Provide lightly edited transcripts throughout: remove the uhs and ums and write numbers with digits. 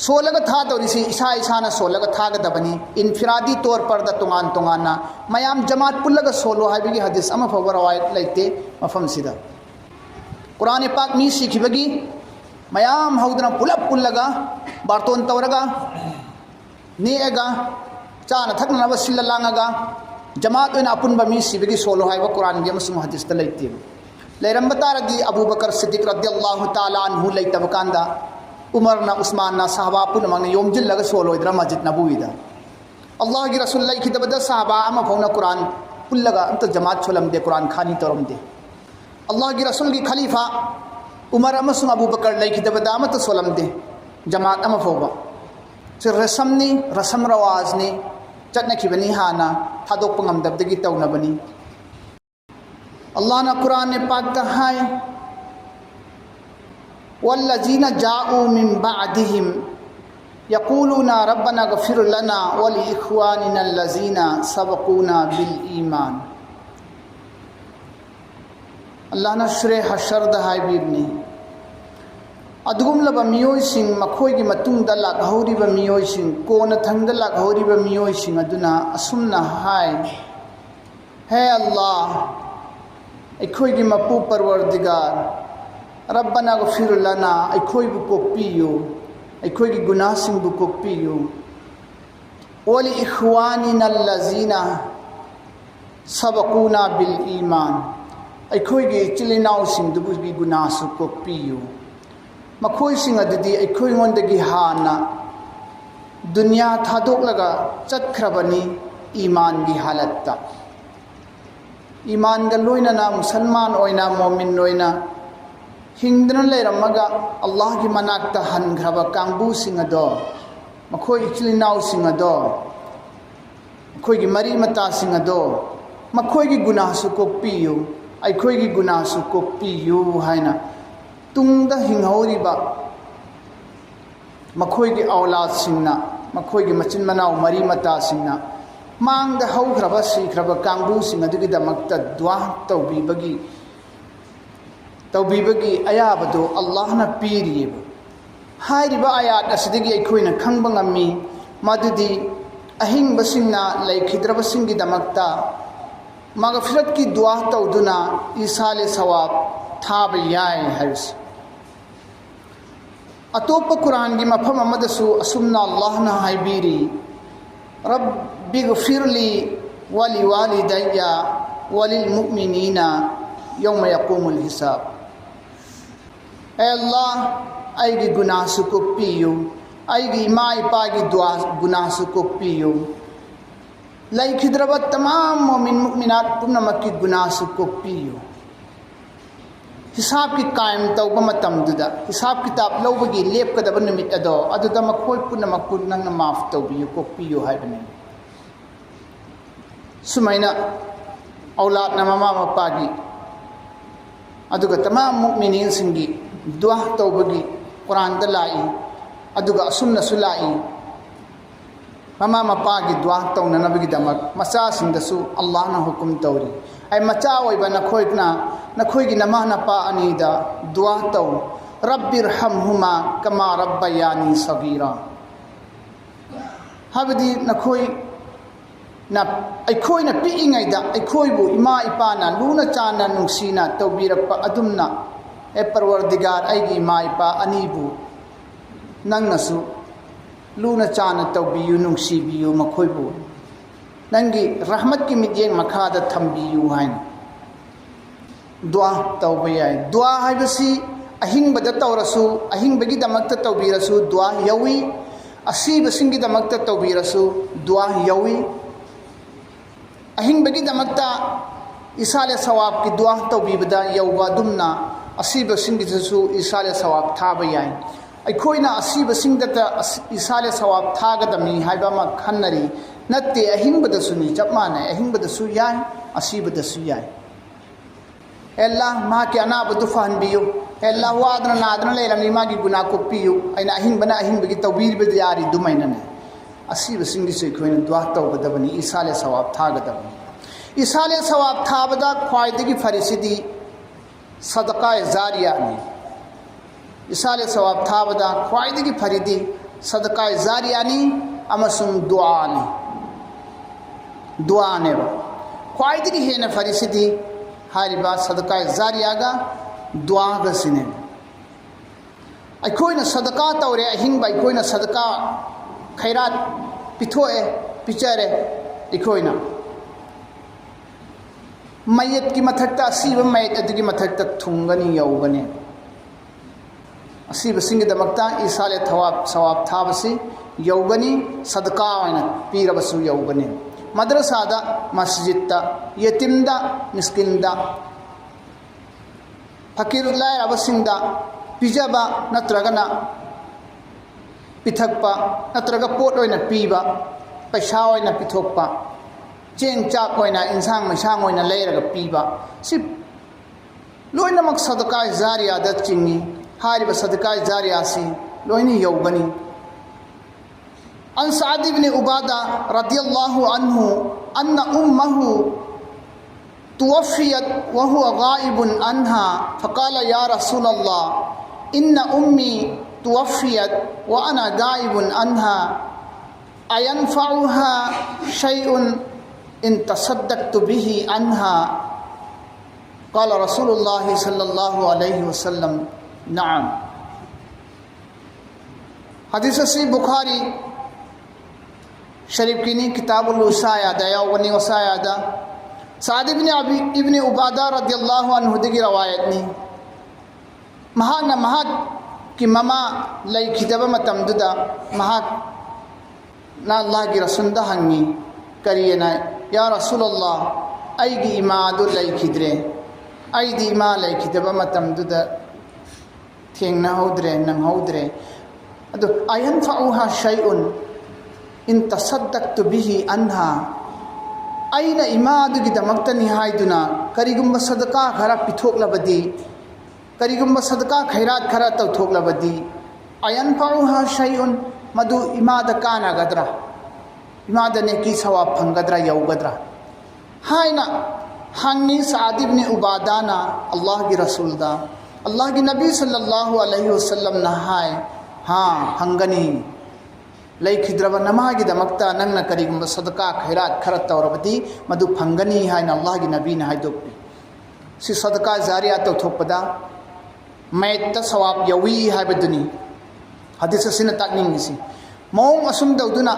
सोलग था तौरीसी इसा इसाना सोलग थागदबनी इनफिरादी तौर पर तोान तोाना मयाम जमात पुल्लग सोलो हाइबगी हदीस अमा फव रवायत लेते मफम सिदा कुरान पाक मी सीखिबगी मयाम हौदना पुलप पुल्लगा बार्तोन तौरगा नेगा चाना थकनब सिल लांगगा जमात ओइना अपुनबा मी सीबगी सोलो हाइबा कुरान गे मसुम हदीस त लेते लेरंब तारदी अबू बकर सिद्दीक रदियल्लाहु ताला अन्हु लेतब कांदा उमर ना उस्मान ना साहबा पुनमंग योमजिल लग सोलोइद्रा मस्जिद नबूईदा अल्लाह की रसूल लेखिदबद साहबा अमा फौना कुरान पुल्लगा अंत जमात छोलमदे कुरान खानी तौरमदे अल्लाह की रसूल की खलीफा उमर अमसुंग अबू बकर लेखिदबद अमत सोलमदे जमात अमा फौबा सिर रसमनी रसम रवाजनी चटनखिबनी हाना थादोक पंगमदबदगी तौनबनी अल्लाह ना कुरान ने पाक हाय वल्लज़ीना जाऊ मिन बादिहिम यक़ूलूना रब्बना गफ़िर लना व लिइख़्वानिना अल्लज़ीना सबक़ूना बिल ईमान अल्लाह ना सूरे हशर दा हाइबिबनी अदुगुमलब मियोइसिंग मखोइगी मतुंगदा लाखौरिबा मियोइसिंग कोना थंगदा लाखौरिबा मियोइसिंग अदुना असुमना हाय हे अल्लाह अखोइगी मपू परवरदिगार रब्बना गफ़िर लना अखोइबु कोक्पियो अखोइगी गुनाहसिंगबु कोक्पियो व लिइख़्वानिना अल्लज़ीना सबक़ूना बिल ईमान अखोइगी इचिलिनाउसिंगदुबुगी गुनाहसु कोक्पियो मखोइसिंग अदुदी अखोइंगोंदगी हाना दुनिया थादोक्लगा चटख्रबनी ईमान की हालत्ता ईमान गा लोइनना मुसलमान ओइना मोमिन ओइना हिंदन लेरमगा अल्लाह की मनाक्ता हनग्रब कांगबुसिंग अदो मखोइ इचिलिनाउसिंग अदो मखोइगी मरी मतासिंग अदो मखोइगी गुनाहसु कोक्पियो अखोइगी गुनाहसु कोक्पियो हाइना तुंगदा हिंगौरिबा मखोइगी औलादसिंगना मखोइगी मचिन मनाव मरी मतासिंगना मांगदा हौख्रब सिख्रब कांगबुसिंग अदुगिदमक्ता दुआ तौबीबगी अयाबदो अल्लाहना पीरियेब हाइरिबा आयात असिदगी अखोइना खंगबा ngami मदुदी अहिंगबसिंगना लेखिद्रबसिंगगिदमक्ता मगफिरत की दुआ तौदुना ईसाले सवाब थाब याय हाइस अतोप कुरान की मफम अमदसु असुमना अल्लाहना हाइबीरी रब्बिगफिरली वली वालिदैया वलिल मुमिनीना यौम यक़ूमुल हिसाब ए अल्लाह आइगी गुनाहसु कोक्पियो आइगी इमा इपागी दुआ गुनाहसु कोक्पियो लैखिद्रब तमाम मोमिन मुमिनात पुनमकी गुनाहसु कोक्पियो हिसाब की कायम तौब मतमदुदा हिसाब किताब लौबगी लेपकदब निमित अदो अदुदा मखोइ पुनमकु नंगना माफ तौबियो कोक्पियो हाइबने सुमैना औलाद न ममा मपागी अदुगा तमाम मुमिनीन सिंगी दुआ तौबगी कुरान द लाई अदुगा असुमना सुलाई ममा मपागी दुआ तौननबगी दमक मचा सिंदसु अल्लाह ना हुकुम तौरी आई मचा ओइबा नखोइगी नमा नपा अनीदा दुआ तौ रब्बिरहमहुमा कमा रब्बयानी सगीरा हाबदी नखोइ ना अखोइना पिइङैदा अखोइबु इमा इपाना लूना चाना नुंसीना तौबीरक्पा अदुमना ए परवरदिगार आइगी इमा इपा अनीबु नंगनसु लूना चाना तौबियु नुंसीबियु मखोइबु नंगी रहमत की मिजेंग मखादा थंबियु हाइन दुआ तौबा याय दुआ हाइबसी अहिंगबदा तौरसु अहिंगबगिदमक्ता तौबीरसु दुआ यौई असीबसिंगिदमक्ता तौबीरसु दुआ यौई अहिंगबगिदमक्ता इसाले सवाब की दुआ तौबीबदा यौबा दुमना असीबसिंगिदसु इसाले सवाब थाबा याय अखोइना असीबसिंगदता इसाले सवाब थागदमी हाइबा मा खन्नरी नत्ते अहिंगबदसुनी चपमाने अहिंगबदसु याय असीबदसु याय अल्लाह माँ के अनाबदु फहनबियो अल्लाह वादना नादना लेरमनी माँ की गुनाह कोक्पियो अइना अहिंगबना अहिंगबगी तौबीरबद यारी दुमैनने असीबसिंगिसु अखोइना दुआ तौगदबनी इसाले सवाब थागदबनी इसाले सवाब थाबदा ख्वाइदगी फरिसिदी सदका जारिया ने इसाले सवाब थाबदा ख्वाइदगी फरिदी सदका जारियानी अमसुंग दुआनी दुआने ख्वाइदगी हेन फरीसिदी हारिबा सदका जारियागा दुआगा सिने अखोइना सदका तौरे अहिंबा अखोइना सदका खैरात पिथोए पिचरे अखोइना मयत की मथक्ता असीब मयत अदुगी मथक्ता थुंगनी यौगने असीब सिंगदमक्ता इसाले थवाब सवाब थाबसी यौगनी सदका ओइना पीरबसु यौगने मद्रसादा मस्जिदता यतीमदा मिस्किनदा फकीर लायरबसिंगदा पिजबा नत्रगना पिथक्पा नत्रगा पोट ओइना पीबा पैसा ओइना पिथोकपा चेंग चाक ओइना इंसांग मैसांग ओइना लेरगा पीबा सि लोइनमक सदका जारियादा चिंगी हारिबा सदका जारियासी लोइनी यौगनी अन सअद इब्न उबादा रदियल्लाहु अन्हु अन्न उम्महु तुवफ़ियत व हुवा गाइबुन अन्हा फ़क़ाल या रसूलल्लाह इन्न उम्मी तुवफ़ियत व अना गाइबुन अन्हा अयनफ़उहा शैउन इन तसद्दक़्तु बिही अन्हा क़ाल रसूलुल्लाह सल्लल्लाहु अलैहि वसल्लम नअम। हदीस से बुखारी शरीफ की नी किताबुल वसायादा या वनी वसायादा सअद इब्न उबादा रदियल्लाहु अन्हु की रवायत नी महाना महात की ममा लैखिदबा मतमदुदा महात ना अल्लाह की रसूल हंगी करियना या रसूलल्लाह अयगी इमादु लैखिद्रे अयदी इमा लैखिदबा मतमदुदा थेंगना होद्रे नंगहोद्रे अदो अयनफ़उहा शैउन इन तसद्दक़्तु बिही अन्हा अइना इमादुगिदमक्तनि हाइदुना करिगुम्बा सदका खरा पिथोकलबदी करिगुम्बा सदका खैरात खरा तौथोकलबदी अयनफ़उहा शैउन मदु इमादा कानागद्रा इमादा नेकी सवाब फंगद्रा यौगद्रा हाइना हंगी सअद इब्न उबादाना अल्लाह की रसूलदा अल्लाह की नबी सल्लल्लाहु अलैहि वसल्लम ना हाय हाँ हंगनी लैखिद्रब नमागिदमक्ता नंगना करिगुम्बा सदका खैरात खरा तौरबदी मदु फंगनी हाइना अल्लाह की नबी ना हाइदोपी सि सदका जारिया तौथोकपदा मैत सवाब यवी हाइबदुनी हदीस सिन ताकनिंगिसी मौं असुम दौदुना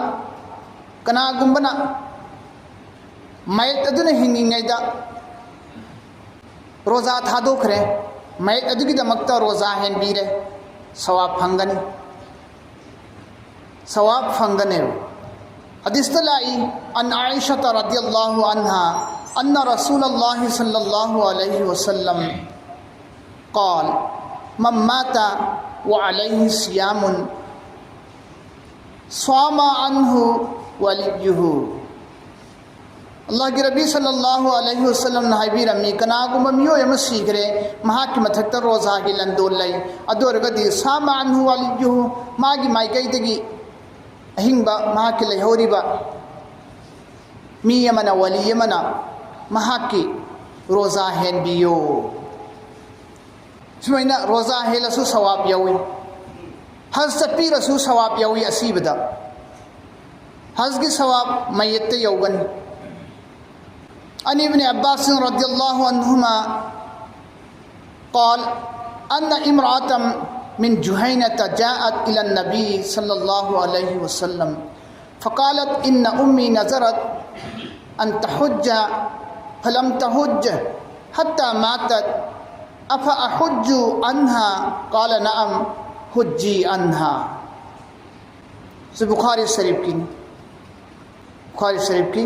कनागुम्बना मैत अदुना हिंगिंगैदा रोजा थादोखरे मैत अदुगिदमक्ता रोजा हेनबीरे सवाब फंगनी सवाब फंगने हदीस लाई अन आयशा रदियल्लाहु अन्हा अन्न रसूलल्लाह सल्लल्लाहु अलैहि वसल्लम क़ाल मन माता व अलैहि सियामुन स्वामा अन्हु वलियुहु अल्लाह की रबी सल्लल्लाहु अलैहि वसल्लम हाइबीरमी कनागुम्बा मियोय अमा सीग्रे महाकी मथक्ता रोजा की लंदोल लै अदोरगदी सामा अन्हु वलियुहु मागी माइकैदगी अहिंबा महाकी लैहौरिबा मी यमना वली यमना महाकी रोजा हेनबियो सुमैना रोजा हेलसु सवाब यौई हज चपीरसु सवाब यौई असीबदा हज की सवाब मय्यत यौगन अन इब्न अब्बास रदियल्लाहु अन्हुमा क़ाल अन्न इम्राअतन मिन जुहैनत जाअत इला नबी सल्लल्लाहु अलैहि वसल्लम फ़क़ालत इन्न उम्मी नज़रत अन तहुज्ज फलम तहुज्ज हत्ता मातत अफ़ अहुज्जु अन्हा क़ाल नअम हुज्जी अन्हा। बुखारी शरीफ की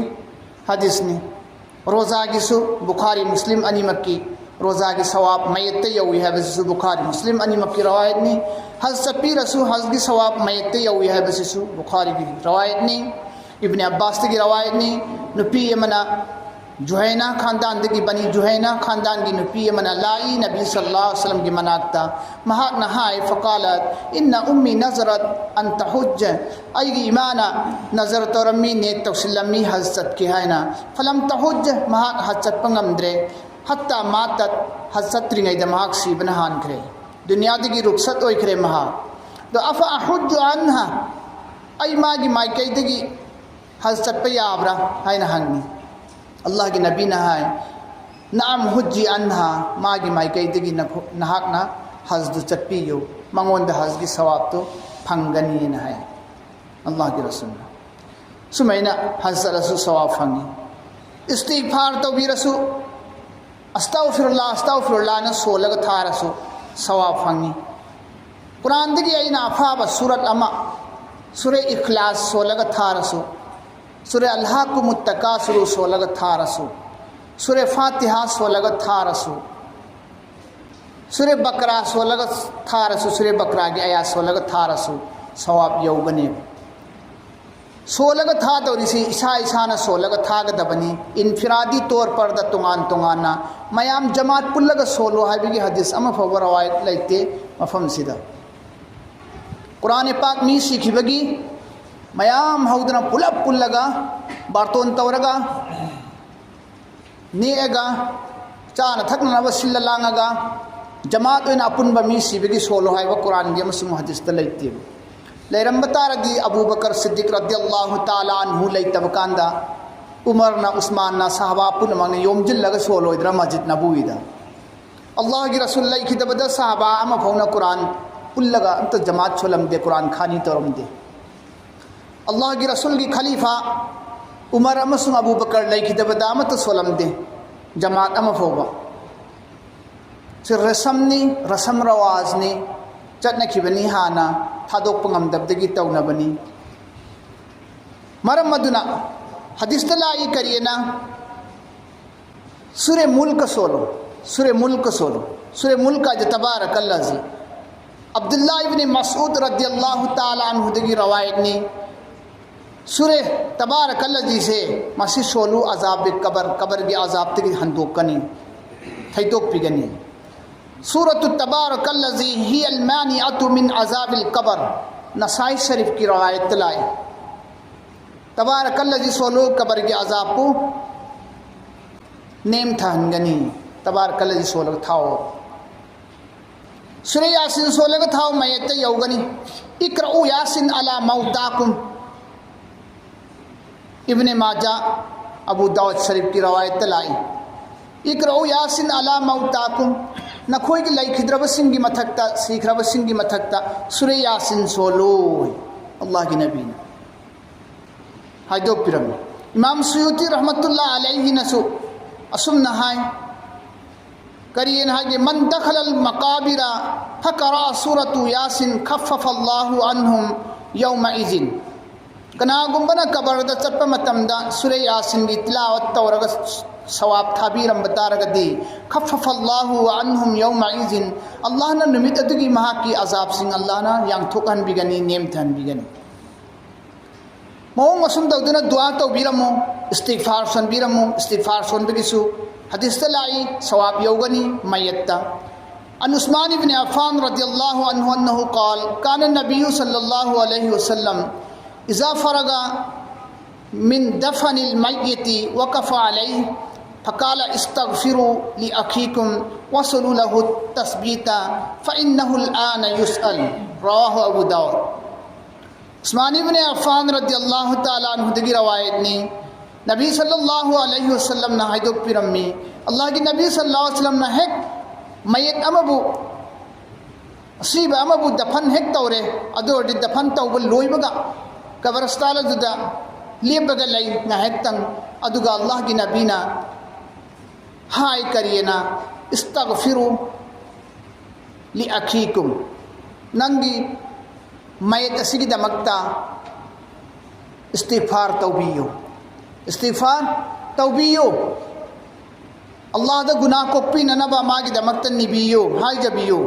हदीस ने रोज़ा की सु बुखारी मुस्लिम अनिमक की रोज़ा की सवाब मयत यौई है बसिसु बुखारी मुस्लिम अनिमक की रवायत ने हज सपीरसु हज की सवाब मयत यौई है बसिसु बुखारी की रवायत ने इब्न अब्बास की रवायत ने नुपी यमना जुहैना खानदान की बनी जुहैना खानदान की नुपी यमना लाई नबी सल्लल्लाहु अलैहि वसल्लम की मनाकता महाक नहाय फ़क़ालत इन्न उम्मी नज़रत अन तहुज्ज अयगी इमाना नज़र तौरमी नेक तौसिलमी हज चत की हैना फलम तहुज्ज महाक हज चतप ngамद्रे हत्ता मातत हज चत्रिङैदा महाक सिबना हानख्रे दुनियादगी रुखसत ओइख्रे महाक दो अफा अहुज्जु अन्हा आई मागी माइकैदगी हज चटप याब्रा हाइना हंगनी अल्लाह की नबी ना हाय नाम हुज्जी अन्हा मागी माइकैदगी नहाकना हज दु चटपियो मंगोंद हज की सवाब तो फंगनी ना है अल्लाह के रसूल सुमैना हज रसू सवाब फंगी इस्तिगफार तौबीरसु अस्तगफिरुल्लाह न सोलग थारसु सवाब फंगी कुरान दगी अइना अफाबा सूरत अमा सूरह इखलास सोलग थारसु सूरह अल्हाकुमुत तकासुरु सोलग थारसु सूरह फातिहा सोलग थारसु सूरह बकरा सोलग थारसु सूरह बकरा की आया सोलग थारसु सवाब यौगने सोलग था तौरिसी इसा इसाना सोलग थागदबनी इनफिरादी तौर पर द तुंगान तुंगाना मयाम जमात पुल्लग सोलो हाइबिगी हदीस अमा फव रवायत लैते मफम सिदा कुरान पाक मी सीखिबगी मयाम हौदना पुलप पुल्लगा बार्तोन तौरगा नेगा चाना थकना सिल्ल लांगगा जमात ओइना अपुनबा मी सीबगी सोलो हाइबा कुरान गे मसुम हदीस त लैते लेरंब तारगी अबू बकर सिद्दीक रदियल्लाहु ताला अन्हु लैतब कांदा उमर ना उस्मान ना साहबा पुनमंग योमजिल लग सोलोइद्रा मस्जिद नबूईदा अल्लाह की रसूल लैखिदबद साहबा अमा फौना कुरान पुल्लगा अंत जमात छोलम दे कुरान खानी तोरम दे अल्लाह की रसूल की खलीफा उमर अमसुंग अबू बकर लैखिदबद अमत सोलम दे जमात अमा फौबा सिर रसमनी रसम रवाजनी चटनखिबनी हाना थादोप ngamdabdagi tawnabani maram maduna hadis ta lai kariyena sure mulk solo sure mulk aj tabarakallah abdullah ibn mas'ud radiyallahu ta'ala anhu dagi riwayat ni sure tabarakallah ji se masi solu azab qabr gi azab tagi handokani thaidok pigani सूरत तबारकल्लज़ी हियल मानिअतु मिन अज़ाबिल क़ब्र नसाई शरीफ की रवायत लाई तबारकल्लज़ी solo कब्र के अज़ाब को name थानगनी तबारकल्लज़ी solo थाओ सूरह Yasin solo थाओ मयत यौगनी इक़राउ यासीन अला मौताकुम इब्न माजा अबू दाऊद शरीफ की रवायत लाई इक़राउ यासीन अला मौताकुम नखोई की लैखिद्रब सिंह की मथकता सीखरब सिंह की मथकता सूरह यासीन सोलो अल्लाह की नबी ने हाइदो पिरम इमाम सुयूती रहमतुल्लाह अलैहि नसु असुम नहाय करिए नहाय मन दखलल मकाबिरा फकरा सूरतु यासीन खफ़फ़ल्लाहु अन्हुम यौमइज़िन कनागुंबना कबरद चप्प मतमदा सूरह यासीन की तिलावत तौरग सवाब थाबीरम बतारगदी खफ़फ़ल्लाहु अन्हुम यौमइज़िन अल्लाह ना निमित अदुगी महा की अजाब सिंह अल्लाह ना यांगथोकन बिगनी नेम थन बिगनी मोंग असुम तौदना दुआ तौबीरमो इस्तिगफार सोनबिगिसु हदीस लाई सवाब यौगनी मयत्ता अन उस्मान इब्न अफ़्फ़ान रदियल्लाहु अन्हु अन्नहु क़ाल कान नबी सल्लल्लाहु अलैहि वसल्लम इज़ा फ़रगा मिन दफ़निल मय्यति वक़फ़ अलैहि फ़क़ाल इस्तग़फ़िरू लिअख़ीकुम वसलू लहु तस्बीता फ़इन्नहुल आन युसअल रवाहु अबू दाऊद उस्मान इब्न अफ़्फ़ान रदियल्लाहु ताला अन्हु की रवायत ने नबी सल्लल्लाहु अलैहि वसल्लम ना हाइदो पिरम्मी अल्लाह की नबी सल्लल्लाहु अलैहि वसल्लम ना हेक मयत अमबु सीब अमबु दफन हेक तौरे अदो दफन तौब लोइबगा कब्रस्तान दुदा लेबगा लई ना हेक्तंग अदुगा अल्लाह की नबीना हाय करिएना इस्तग़फिरू लिअख़ीकुम नंगी मयत असिगी दमकता इस्तिग़फ़ार तौबियो अल्लाह दा गुनाह को पीननबा मागी दमकता निबियो हाय जबियो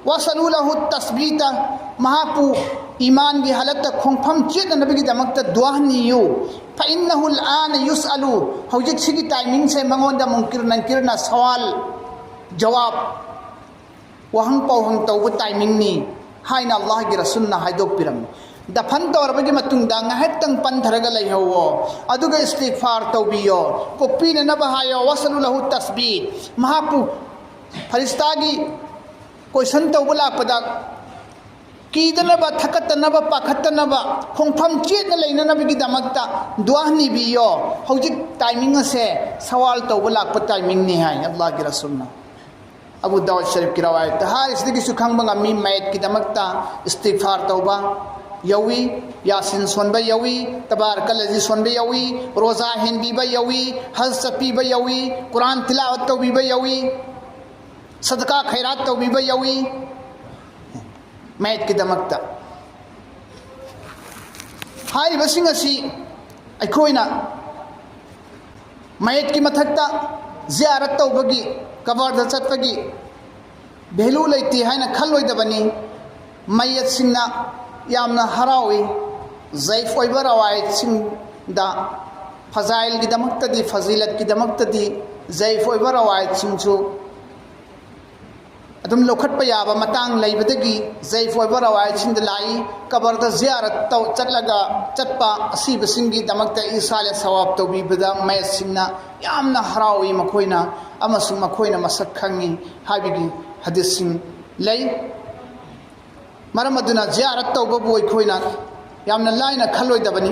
वसलू लहु तस्बीता महापू ईमान की हालत खोंफम चेत नबी की दमकता दुआ नियो फ़इन्नहुल आन युसअलु हौजिक सिगी टाइमिंग से मंगोंदा मुनकिर नंकिर ना सवाल जवाब वहंग पौहंग तौब टाइमिंग नि हाइना अल्लाह की रसूल ना हाइदो पिरम दफन तौरबगी मतुंगदा ngahetang pantharaga laihawo aduga istighfar tawbiyo kopina na bahayo wasalu lahu tasbih mahapu faristagi question tawbula pada कीदनबा थकतनबा पाखतनबा खोंफम चेतना लेननबगीदमक्ता दुआ निबियो हौजिक टाइमिंग से सवाल तौबा लाकपा टाइमिंग नि है अल्लाह की रसूलना अबू दाऊद शरीफ की रवायत हार इसदगी सुखंग मी मैत की दमक्ता इस्तिगफार तौबा यवी यासिन सोनबा यवी तबारकल्लाजी सोनबा यवी रोजा हिंदीबा यवी हज चपीबा यवी कुरान तिलावत तौबीबा यवी सदका खैरात तौबीबा यवी मैत की दमक्ता हारिबसिंग असी अखोइना मैत की मथक्ता ज़ियारत तौबगी कबरद चटपगी भेलू लेती है खलोदबनी मैत सिंगना यामना हरावी ज़ैफ ओइबा रवायत सिंगदा फजाइल की दमक्तदी फजीलत की दमक्तदी ज़ैफ ओइबा रवायत सिंगसु अदुम लोखटपा याबा मतंग लैबदगी ज़ैफ ओइबा रवायत सिंग लाई कबरद ज़ियारत तौ चटलगा चटपा असीबसिंगी दमक्ता ईसाले सवाब तौबीबदा मैत सिंगना यामना हरावी मखोइना अमसुंग मखोइना मसक खंगी हाबिगी हदीस सिंग लै मरम अदुना ज़ियारत तौबबु अखोइना यामना लाइना खलोइदबनी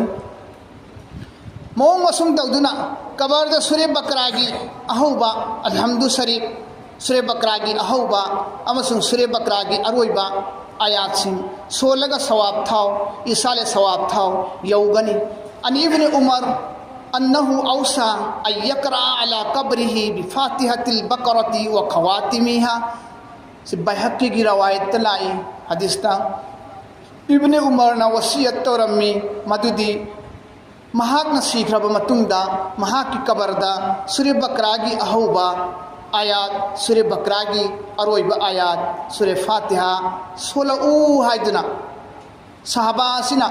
मोंग मसुंग तौदुना कबरद सूर्य बकरागी अहौबा अलहम्दु शरीफ सूर्य बकरागी अहौबा अमसुंग सूर्य बकरागी अरोइबा आयात सिंग सोलगा सवाब थाव ईसाले सवाब थाव यौगनी अन इब्न उमर अन्नहु औसा अयकरा अला कब्रिही बिफातिहतिल बकरती व खवातिमिहा से बैहक़ी की रवायत लाई हदीसता इब्न उमर ना वसीयत तौरमी मदुदी महाकना सीख्रब मतुंगदा महाकी कबरदा सूर्य बकरागी अहौबा आयात सूर्य बकरागी अरोइबा आयात सूर्य फातिहा सोलऊ हाइदना सहाबासिना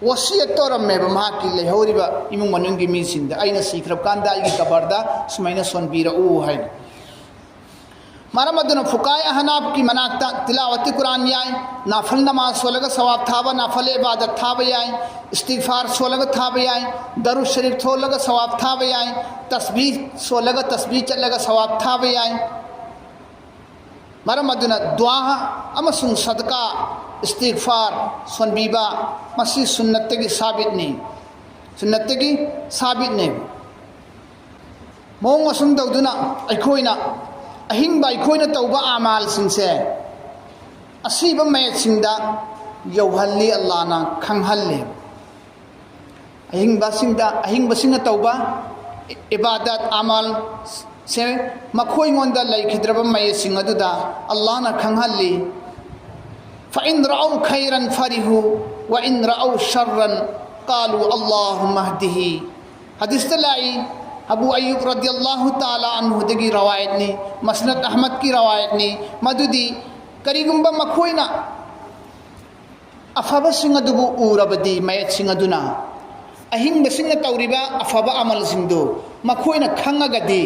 वसीयत तौरमेब महाकी लेहौरिबा इमुंग मनुंगी मीसिंदा आइना सीख्रब कांदा आइगी कबरदा सुमाइना सोनबीरऊ हाइना मरम अदुना फुकाय अहनाब की मनाक्ता तिलावती कुरान याय नाफल नमाज सोलग सवाब थाबा नाफल इबादत थाबा याय इस्तिगफार सोलग थाबा याय दरुद शरीफ सोलग सवाब थाबा याय तस्बीह सोलग तस्बीह चलग सवाब थाबा याय मरम अदुना दुआ अमसुंग सदका इस्तिगफार सोनबीबा मसी सुन्नत की साबित नहीं सुन्नत की साबित नहीं मोंग असुंग दौदुना अखोइना अहिंग बाइखोइना तौबा आमाल सिंसे असीबा मैत सिंगदा यौहल्ली अल्लाहना खंगहल्ले अहिंग बसिंग तौबा इबादत आमाल से मखोइंगोंदा लैखिद्रबा मैत सिंग अदुदा अल्लाहना खंगहल्ली फ़इन रअउ खैरन फरिहु व इन रअउ शर्रन क़ालू अल्लाहुम्मा हदिही हदीस लाई अबू अय्यूब रदियल्लाहु ताला अन्हु दगी रवायत ने मसनद अहमद की रवायत ने मदुदी करीगुंबा मखोइना अफबा सिंग अदुबु उरबदी मैत सिंग अदुना अहिंग सिंग तौरिबा अफबा अमल सिंदो मखोइना खंगगदी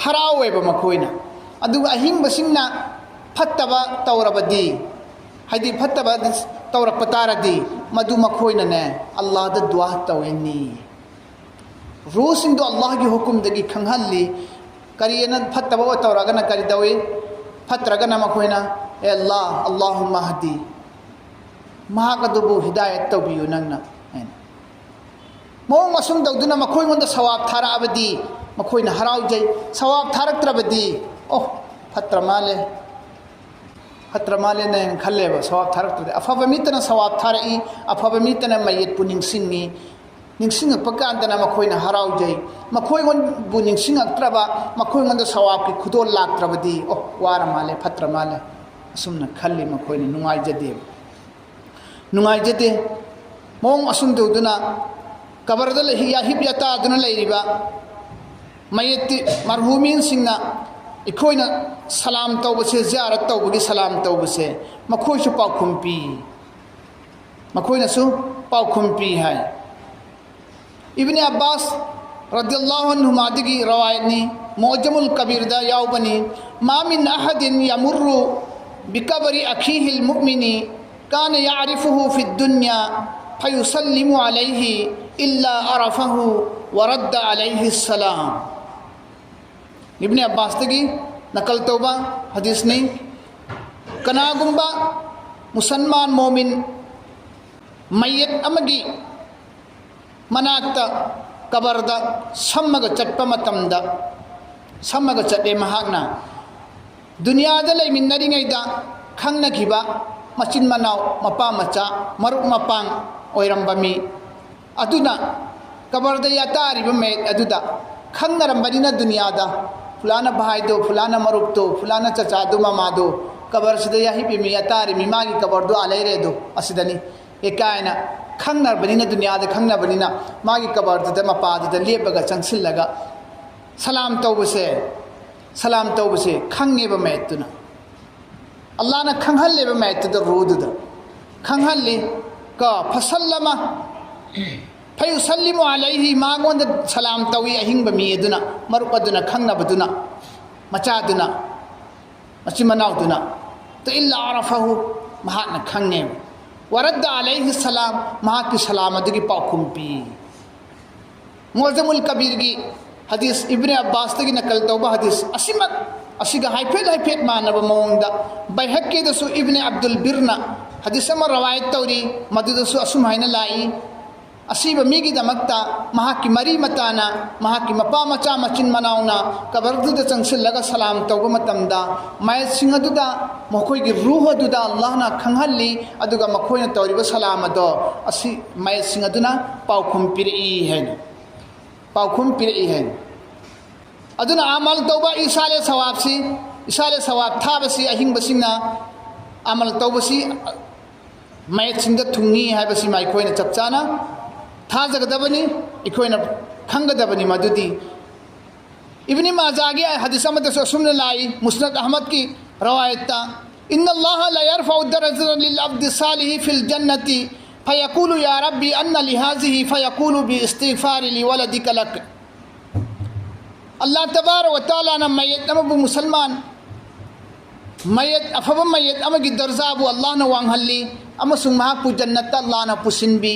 हरावेबा मखोइना अदुगा अहिंग सिंगना फत्तबा तौरबदी हाइदी फत्तबा तौरप तारदी मदु मखोइना ने अल्लाह द दुआ तौइनी रूसिंदो अल्लाह की हुकुम दगी खंगहल्ली करियना फत्तबा तौरगना करी दवे फत्रगना मखोइना ए अल्लाह अल्लाहुम्मा हदी महाकदुबु हिदायत तौबियु नंगना मोंग असुम दौदुना मखोइंगोंदा सवाब थाराबदी मखोइना हराउजै सवाब थारक्त्रबदी ओह फत्र माले ने खल्लेबा सवाब थारक्त्रदे अफबा मितना सवाब थारई अफबा मितना मयत पुनिंगसिंगी निंगसिंगपकांदना मखोइना हराउजै मखोइंगोंबु निंगसिंगक्त्रबा मखोइंगोंदा सवाब की खुदोल लाक्त्रबदी ओह वार माले फत्र माले असुमना खल्ली मखोइना नुंगाइजदे मोंग असुम दौदुना कबरदल हिब यतादुना लैरिबा मयत मरहुमीन सिंगना इखोइना सलाम तौबसे ज़ियारत तौबगी सलाम तौबसे मखोइसु पाउखुमपी मखोइनासु पाउखुमपी है इब्न अब्बास रदियल्लाहु अन्हु मादगी रवायतनी मौजमुल कबीरदा याउबनी मा मिन अहदिन यमुर्रु बिकबरी अखीहिल मुमिनी कान यारिफुहु फिद दुनिया फयुसल्लिमु अलैहि इल्ला अरफहु वरद्द अलैहि सलाम इब्न अब्बास तगी नकल तौबा हदीस नहीं कनागुंबा मुसलमान मोमिन मयत अमगी मनाक्ता कबरदा सम्मग चटपा मतमदा सम्मग चटे महाकना दुनियादा लेमिन्नरिङैदा खंगनखिबा मचिन मनाव मपा मचा मरुक मपांग ओइरंबा मी अदुना कबरदा यातारिबा मेट अदुदा खंगनरंबनिना दुनियादा फुलाना भाईदो फुलाना मरुकतो फुलाना चचादो ममादो कबर सिदा याहिबि मी यातारि मी मागी कबरदो आलैरेदो असिदनी एकायना खंगनरबनिना दुनियादा खंगनबनिना मागी कबरददा मपाददा लेपगा चंगसिल्लगा सलाम तौबसे खंगेबा मेटुना अल्लाह ना खंगहल्लेबा मेटुदा रूदुदा खंगहल्ले का फसल्लमा फयुसल्लिमु अलैहि मागोंद सलाम तौई अहिंबा मी अदुना मरुक अदुना खंगनबदुना मचादुना मची मनाउदुना तो इल्ला अरफहु महाकना खंगे वरद्द अलैहि सलाम महाकी सलाम अदुगी पाउखुम पी मुअज़्ज़मुल कबीर की हदीस इब्ने अब्बास तगी नकल तौबा हदीस असिमक असिगा हाइफेट मानब मौंगदा बैहक्की दसु इब्ने अब्दुल बिरना हदीस अमा रवायत तौरी मदुदसु असुम हाइना लाई असीब मीगी दमक्ता महाकी मरी मताना महाकी मपा मचा मचिन मनाउना कबरदुदा चंगसिल्लगा सलाम तौबा मतमदा माय सिंगदुदा मखोइगी रूह दुदा अल्लाहना खंगहल्ली अदुगा मखोइना तौरिबा सलाम अदो असि माय सिंगदुना पाउखुम पिरई है अदुना अमल तौबा इसाले सवाब थाबसी अहिंबसिंगना अमल तौबसी मैत सिंगदा थुंगी हाबसी माइखोइना चपचाना थाजगदबनी इखोइना खंगदबनी मदुदी इब्ने माजागी हदीस अमदसु सुमन लाई मुस्नद अहमद की रवायत इन्नल्लाह ला यरफउ दरजतन लिल अब्द सालिह फिल जन्नति फयकुलु या रब्बी अन्न लिहाज़िही फयकुलु बि इस्तिग़फ़ार लिवलदिक लक अल्लाह तबारक व तआला ना मयत अमबु मुसलमान मयत अफब मयत अमगी दर्जाबु अल्लाह ना वांगहल्ली अमसुंग महाकु जन्नत अल्लाह ना पुसिनबी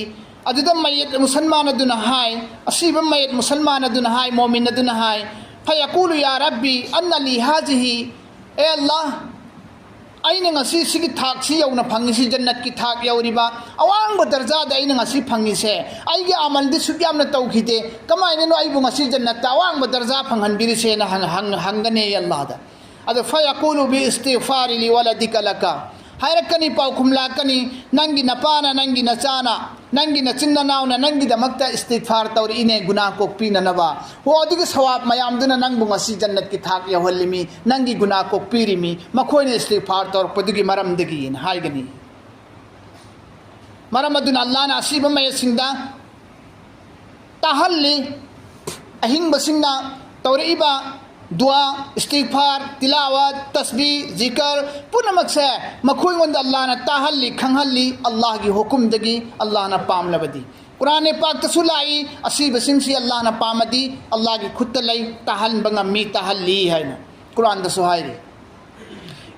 अदुदा मयत मुसलमान अदुना हाय असीब मयत मुसलमान अदुना हाय मोमिन अदुना हाय फयकुलु या रब्बी अन्न लिहाज़िही ए अल्लाह अइना ngasi sigi thak si yauna phangisi jannat ki thak yauriba awang ba darja da aina ngasi phangise aigi amal di sukyam na taukhite kamaina no aibu ngasi jannat ta awang ba darja phanghan biri se na hangane Allah da adu fa yaqulu bi istighfar li waladika laka hayrakani paukhum lakani nangi napana nangi nachana nangi nachinna nauna nangi damakta istighfar tawri ine guna kokpi na naba ho adigi sawab mayam duna nang bungasi jannat ki thak yahallimi nangi guna kokpi rimi makhoine istighfar tawr padugi maram degi in haigani maram aduna Allah na asiba may singda tahalli ahing basingna tawri iba दुआ इस्तिग़फ़ार तिलावत तस्बीह ज़िक्र पुनमक से मखोइंगोंद अल्लाह ना ताहल्ली खंगहल्ली अल्लाह की हुकुम दगी अल्लाह ना पामलबदी कुरान पाक तसुलाई असीब सिंसी अल्लाह ना पामदी अल्लाह की खुद लई ताहल बंगमी ताहल्ली है ना कुरान दसुहाइरी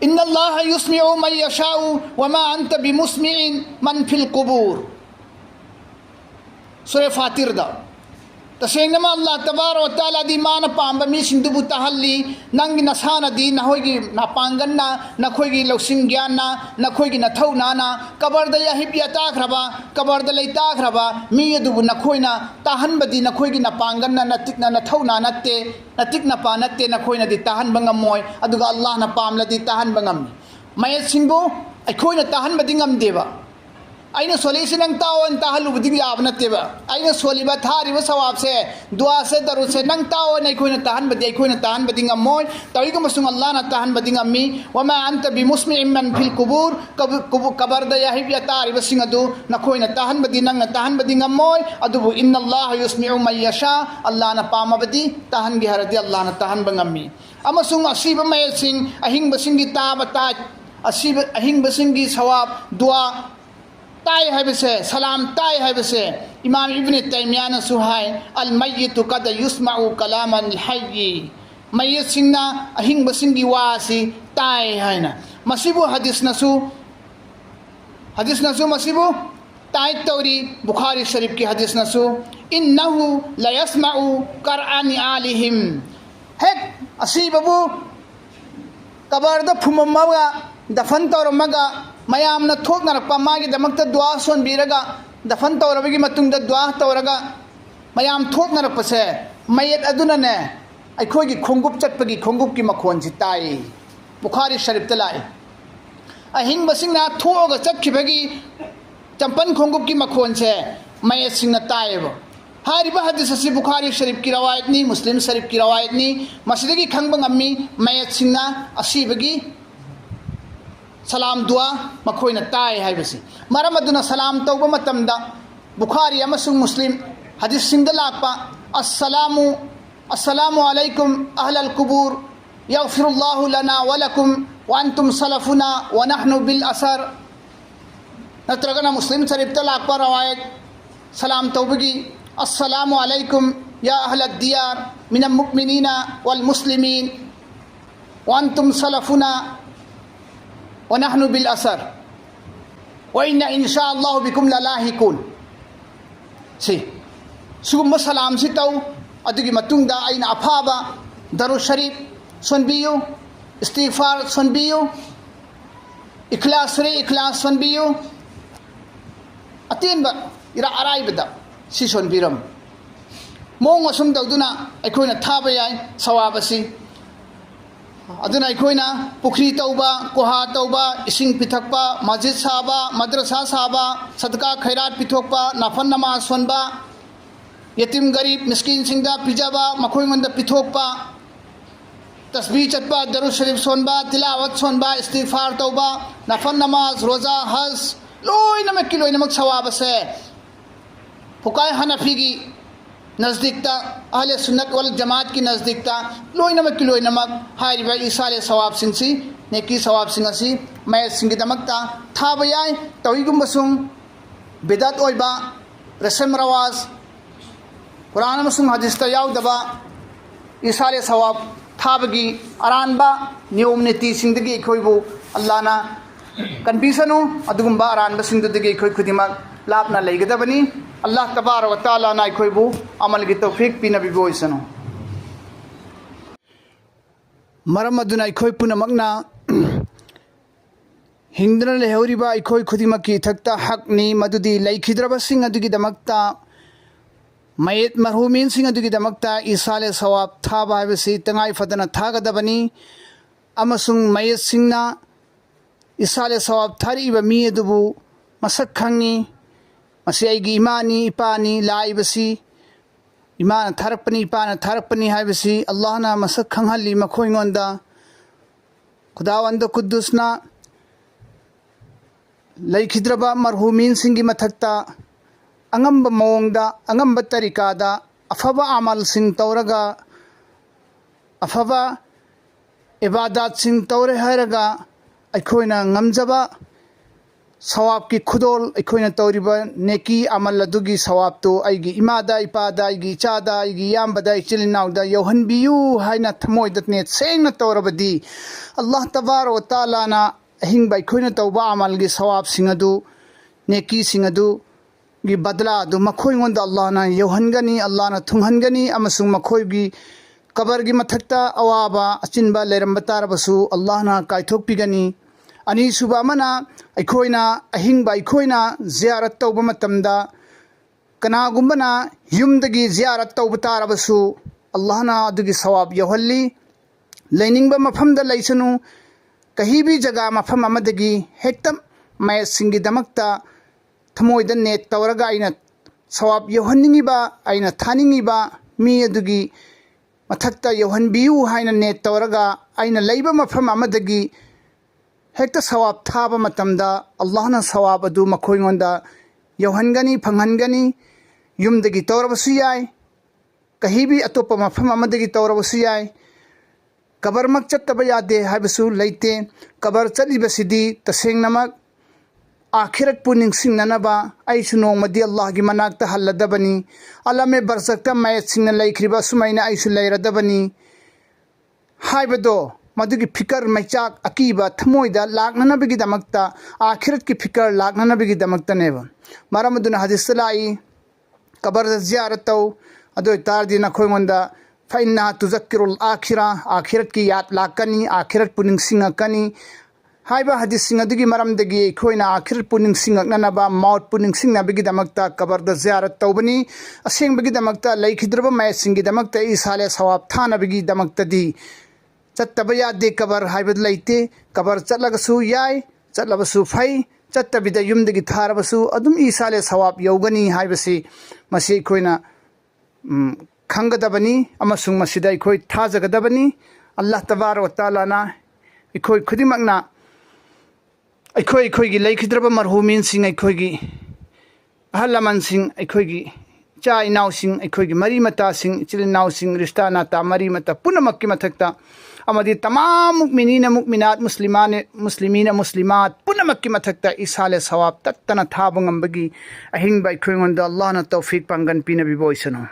इन्नल्लाह युस्मिउ मन यशाउ वमा अंत बिमुस्मिइन मन फिल कुबूर सूरह फातिर दा तसेंगमा अल्लाह तबारक व तआला दी मान पांबा मी सिंदुबु ताहल्ली नंगी नसाना दी नहोगी नापांगन्ना नखोगी लौसिंग ज्ञानना नखोगी नथौनाना कबरदा याहिबिया ताखरबा कबरदा लै ताखरबा मी यदुबु नखोइना ताहनबदी नखोगी नापांगन्ना नतिकना नथौना नत्ते नतिक नपा नत्ते नखोइना दी ताहनबा ngамmoy अदुगा अल्लाह ना पामलदी ताहनबा ngамni मयत सिंबु अखोइना ताहनबदी ngамदेबा आइना सोलिसी नंग ताओन ताहलुबदी याब नत्तेबा आइना सोलिबा थारिबा सवाब से दुआ से दरु से नंग ताओन अखोइना ताहनबदी ngамmoy तविगम सुंग अल्लाह ना ताहनबदी ngамmi वमा अंत बिमुस्मिइन मन फिल कुबूर कबरदा याहिबिया तारिबा सिंगदु नखोइना ताहनबदी नंग ताहनबदी ngамmoy अदुबु इन्नल्लाह युस्मिउ मन यशा अल्लाह ना पामबदी ताहनगी हरदी अल्लाह ना ताहनबा ngамmi अमसुंग असीबा मयसिंग अहिंबा सिंगी ताबा ता असीबा अहिंबा सिंगी सवाब दुआ ताई है बसे सलाम ताई है बसे इमाम इब्ने तैमिया ने सुहाय अल मय्यितु कद युस्माउ कलामन हय्यी मय्यित सिंगना अहिंग बसिंगी वासी ताई है ना मसीबु हदीस नसु मसीबु ताई तौरी बुखारी शरीफ की हदीस नसु इन्नहु ला यस्माउ क़ुरआन आलिहिम हेक असीबबु कबर द फुममगा दफन तौरमगा mayam na thok na pa magi damakta dua son biraga dafan tawrabagi matungda dua tawraga mayam thok na pa se mayet aduna ne akhoi gi khongup chatpagi khongup ki makhon si tai Bukhari Sharif talai ahing basing na thoga chatkibagi champan khongup ki makhon se mayet sing na tai bo hariba hadis asi Bukhari Sharif ki rawayat ni Muslim Sharif ki rawayat ni masidagi khangbang ammi mayet sing na asibagi salam dua makhoi na tai haibasi maram aduna salam tawba matamda Bukhari amasung Muslim hadis sing da lakpa assalamu alaikum ahlal qubur yaghfirullahu lana wa lakum wa antum salafuna wa nahnu bil asar natragana Muslim Sharif ta lakpa rawayat salam tawbagi assalamu alaikum ya ahlad diyar minal mu'minina wal muslimin wa antum salafuna wa nahnu bil asar wa inna insha'allahu bikum lalahikun si sugumba salam si taw adugi matungda aina afaba daru sharif sonbiyo istighfar sonbiyo ikhlas sonbiyo atin ba ira arai bada si sonbiram mong asum dawduna aikoina thaba yai sawabasi aduna aikoina pukri tauba koha tauba ising pithakpa masjid saba madrasa saba sadaka khairat pithokpa nafan namaz sonba yatim garib miskin singda pijaba makhoi ngonda pithokpa tasbih chatpa daru sharif sonba tilawat sonba istighfar tauba nafan namaz roza haj loina mak sawaba se fukai hanafi gi नज़दीकता अहले सुन्नत वल जमात की नज़दीकता लोइनमक हाइरिबा इसाले सवाब सिंसी नेकी सवाब सिंगसी मै सिंगिदमकता थाब याय तविगुमसुंग बिदत ओइबा रस्म रवाज कुरान मसुंग हदीस ता याउदबा इसाले सवाब थाबगी अरानबा नियम नीति सिंदगी खोइबु अल्लाहना कन्फिसनु अदुगुंबा अरानबा सिंदगी खोइ खुदिमक लापना लेगदबनी अल्लाह तबारक व तआला ना खोइबु अमल की तौफीक पिनबिबो इसनो मरम अदुना खोइ पुनमकना हिंदना लेहौरिबा खोइ खुदिमकी थक्ता हकनी मदुदी लैखिद्रबा सिंग अदुगी दमकता मयत मरहुमीन सिंग अदुगी दमकता इसाले सवाब थाबा हाइबसी तंगाई फदना थागदबनी अमसुंग मयत सिंगना इसाले सवाब थारिबा मी अदुबु मसक खंगी मसी आइगी इमानी इपानी लाइबसी इमान थारपनी इपाना थारपनी हाइबसी अल्लाह ना मसक खंगहली मखोइंगोंदा खुदावंद कुद्दुसना लैखिद्रबा मरहुमीन सिंगी मथक्ता अंगंब मओंगदा अंगंब तरीकादा अफबा अमल सिंग तौरगा अफबा इबादत सिंग तौरे हैरगा अखोइना ngамजबा सवाब की खुदोल अखोइना तौरिबा नेकी अमल अदुगी सवाब तो आइगी इमादा इपादा आइगी चादा आइगी यामबदा इचिलिनाउदा यौहनबियु हाइना थमोइदतने सेंगना तौरबदी अल्लाह तबारक व तआला ना अहिंग अखोइना तौबा अमल गी सवाब सिंगदु नेकी सिंगदु गी बदला दु मखोइंगोंदा अल्लाह ना यौहनगनी अल्लाह ना थुंगहनगनी अमसुंग मखोइगी कबर गी मथक्ता अवाबा अचिनबा लेरंबा तारबसु अल्लाह ना काइथोकपिगनी अनि सुबा मना अखोइना अहिंगबा अखोइना जियारत तौबा मतमदा कनागुंबना युमदगी जियारत तौबा तारबसु अल्लाह ना अदुगी सवाब यौहल्ली लेनिंगबा मफमदा लैसनु कहीं भी जगह मफम अमदगी हेक्तम मै सिंगी दमकता थमोइदा नेट तौरगा आइना सवाब यौहन्निंगिबा आइना थानिंगिबा मी अदुगी मथक्ता यौहनबियु हाइना नेट तौरगा आइना लैबा मफम अमदगी हेक्ता सवाब थाबा मतमदा अल्लाह ना सवाब अदु मखोइंगोंदा यौहनगनी फंगहनगनी युमदगी तौरबसु याय कहीं भी अतोप मफम अमदगी तौरबसु याय कबर मक चत्तबा यादे हाइबसु लैते कबर चलिबसिदी तसेंगनमक आखिरत पुनिंग सिंगनबा आइसु नोंगमदी अल्लाह की मनाक्ता हल्लदबनी अलमे बरसक्ता मयत सिंगन लैखरिबा सुमाइना आइसु लैरदबनी हाइबदो मदुगी फिकर मैचाक अकीबा थमोइदा लाखननबगी दमक्ता आखिरत की फिकर लाखननबगी दमक्तनेब मरमदुना हदीस लाई कबर जियारत तौ अदो तारदी नखोइंगोंदा फ़इन्ना तुज़क्किरुल आखिरा आखिरत की याद लाकनी आखिरत पुनिंग सिंगकनी हाइबा हदीसिंग अदुगी मरमदगी खोइना आखिर पुनिंग सिंगकननबा मौत पुनिंग सिंगनबगी दमकता कबर द ज़ियारत तौबनी असेंबगी दमकता लैखिद्रबा मैसिंगी दमकता इसाले सवाब थानबगी दमकतदी चत्तबा यादे कबर हाइबद लैते कबर चटलगसु याय चटलबसु फै चत्तबिदा युमदगी थारबसु अदुम इसाले सवाब यौगनी हाइबसी मसी खोइना खंगदबनी अमसुंग मसिदा इखोइ थाजगदबनी अल्लाह तबारक व तआलाना इखोइ खुदिमकना अखोई लैखिद्रब मरहुमीन सिंह अखोई अहल लमन सिंह अखोई चा इनाव सिंह अखोई मरी मता सिंह इचिल इनाव सिंह रिश्ता नाता मरी मता पुनमक की मथक्ता अमदी तमाम मुमिनीन मुमिनात मुस्लिमीन मुस्लिमात पुनमक की मथक्ता इसाले सवाब तत्तना थाब ngambagi अहिंग बाई खोइंगोंद अल्लाह ना तौफीक पांगन पीना बिबोइसनो।